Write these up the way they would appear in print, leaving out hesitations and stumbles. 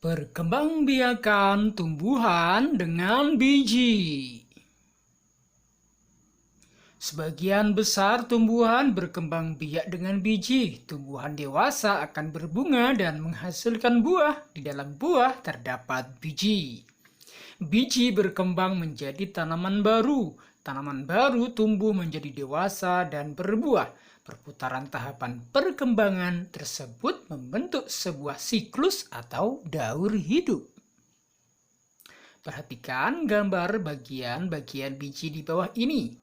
Perkembangbiakan tumbuhan dengan biji. Sebagian besar tumbuhan berkembang biak dengan biji. Tumbuhan dewasa akan berbunga dan menghasilkan buah. Di dalam buah terdapat biji. Biji berkembang menjadi tanaman baru. Tanaman baru tumbuh menjadi dewasa dan berbuah. Perputaran tahapan perkembangan tersebut membentuk sebuah siklus atau daur hidup. Perhatikan gambar bagian-bagian biji di bawah ini.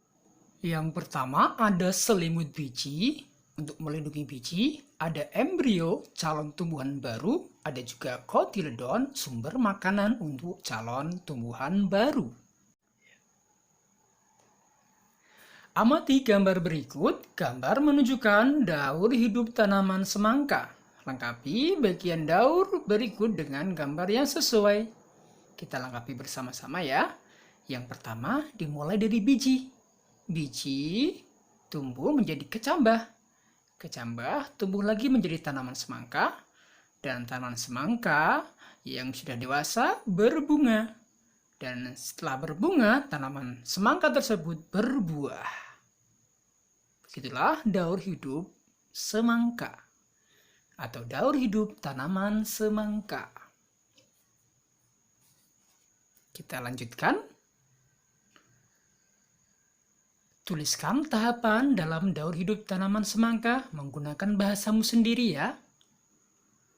Yang pertama ada selimut biji untuk melindungi biji, ada embrio calon tumbuhan baru, ada juga kotiledon sumber makanan untuk calon tumbuhan baru. Amati gambar berikut, gambar menunjukkan daur hidup tanaman semangka. Lengkapi bagian daur berikut dengan gambar yang sesuai. Kita lengkapi bersama-sama ya. Yang pertama dimulai dari biji. Biji tumbuh menjadi kecambah. Kecambah tumbuh lagi menjadi tanaman semangka. Dan tanaman semangka yang sudah dewasa berbunga. Dan setelah berbunga, tanaman semangka tersebut berbuah. Begitulah daur hidup semangka atau daur hidup tanaman semangka. Kita lanjutkan. Tuliskan tahapan dalam daur hidup tanaman semangka menggunakan bahasamu sendiri ya.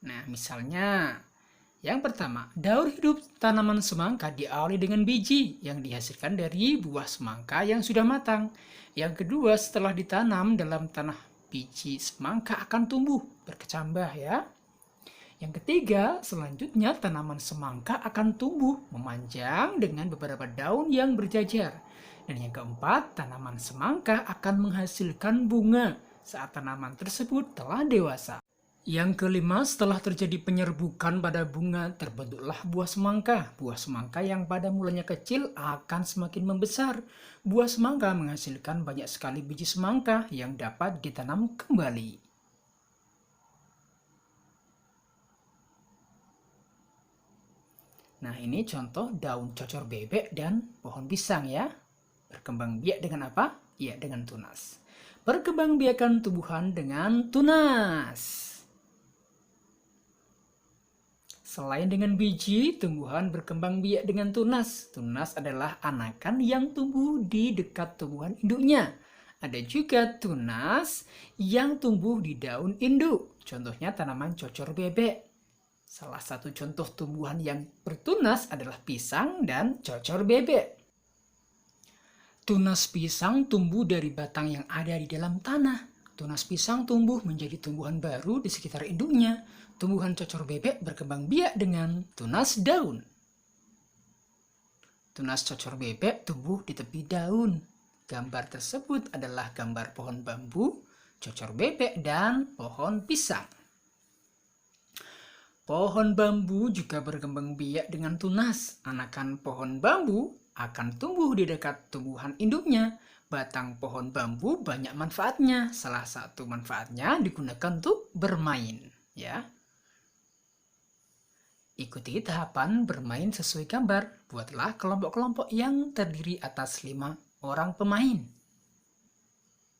Nah, misalnya yang pertama, daur hidup tanaman semangka diawali dengan biji yang dihasilkan dari buah semangka yang sudah matang. Yang kedua, setelah ditanam dalam tanah, biji semangka akan tumbuh berkecambah ya. Yang ketiga, selanjutnya tanaman semangka akan tumbuh memanjang dengan beberapa daun yang berjajar. Dan yang keempat, tanaman semangka akan menghasilkan bunga saat tanaman tersebut telah dewasa. Yang kelima, setelah terjadi penyerbukan pada bunga, terbentuklah buah semangka. Buah semangka yang pada mulanya kecil akan semakin membesar. Buah semangka menghasilkan banyak sekali biji semangka yang dapat ditanam kembali. Nah, ini contoh daun cocor bebek dan pohon pisang ya. Berkembang biak dengan apa? Ya, dengan tunas. Perkembangbiakan tumbuhan dengan tunas. Selain dengan biji, tumbuhan berkembang biak dengan tunas. Tunas adalah anakan yang tumbuh di dekat tumbuhan induknya. Ada juga tunas yang tumbuh di daun induk. Contohnya tanaman cocor bebek. Salah satu contoh tumbuhan yang bertunas adalah pisang dan cocor bebek. Tunas pisang tumbuh dari batang yang ada di dalam tanah. Tunas pisang tumbuh menjadi tumbuhan baru di sekitar induknya. Tumbuhan cocor bebek berkembang biak dengan tunas daun. Tunas cocor bebek tumbuh di tepi daun. Gambar tersebut adalah gambar pohon bambu, cocor bebek, dan pohon pisang. Pohon bambu juga berkembang biak dengan tunas. Anakan pohon bambu akan tumbuh di dekat tumbuhan induknya. Batang pohon bambu banyak manfaatnya. Salah satu manfaatnya digunakan untuk bermain, ya. Ikuti tahapan bermain sesuai gambar. Buatlah kelompok-kelompok yang terdiri atas 5 orang pemain.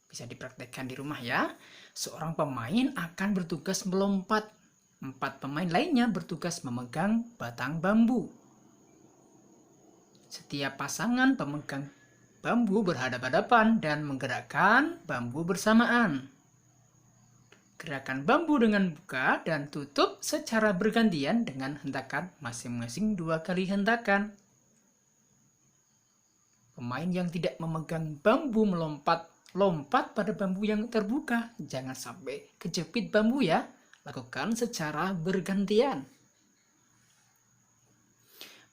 Bisa dipraktekkan di rumah ya. Seorang pemain akan bertugas melompat. 4 pemain lainnya bertugas memegang batang bambu. Setiap pasangan pemegang bambu berhadapan-hadapan dan menggerakkan bambu bersamaan. Gerakan bambu dengan buka dan tutup secara bergantian dengan hentakan masing-masing 2 kali hentakan. Pemain yang tidak memegang bambu melompat pada bambu yang terbuka. Jangan sampai kejepit bambu ya. Lakukan secara bergantian.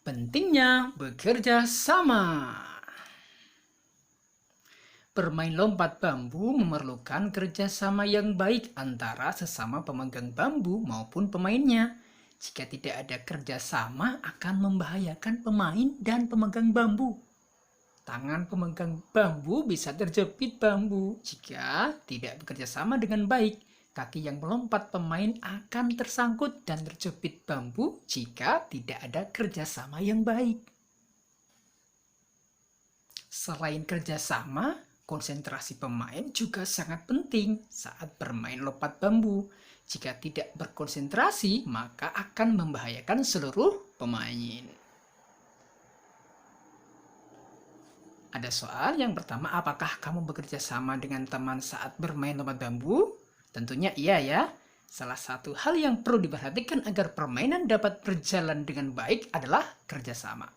Pentingnya bekerja sama. Bermain lompat bambu memerlukan kerjasama yang baik antara sesama pemegang bambu maupun pemainnya. Jika tidak ada kerjasama akan membahayakan pemain dan pemegang bambu. Tangan pemegang bambu bisa terjepit bambu jika tidak bekerja sama dengan baik. Kaki yang melompat pemain akan tersangkut dan terjepit bambu jika tidak ada kerjasama yang baik. Selain kerjasama, konsentrasi pemain juga sangat penting saat bermain lompat bambu. Jika tidak berkonsentrasi, maka akan membahayakan seluruh pemain. Ada soal yang pertama, apakah kamu bekerja sama dengan teman saat bermain lompat bambu? Tentunya iya ya. Salah satu hal yang perlu diperhatikan agar permainan dapat berjalan dengan baik adalah kerjasama.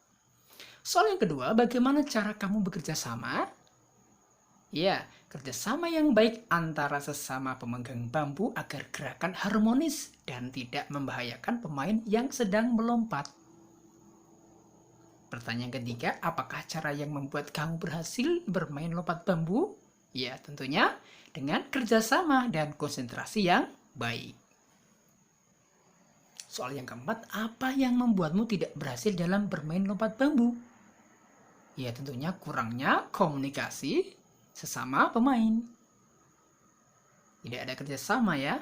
Soal yang kedua, bagaimana cara kamu bekerja sama? Ya, kerjasama yang baik antara sesama pemegang bambu agar gerakan harmonis dan tidak membahayakan pemain yang sedang melompat. Pertanyaan ketiga, apakah cara yang membuat kamu berhasil bermain lompat bambu? Ya, tentunya dengan kerjasama dan konsentrasi yang baik. Soal yang keempat, apa yang membuatmu tidak berhasil dalam bermain lompat bambu? Ya, tentunya kurangnya komunikasi sesama pemain. Tidak ada kerjasama ya.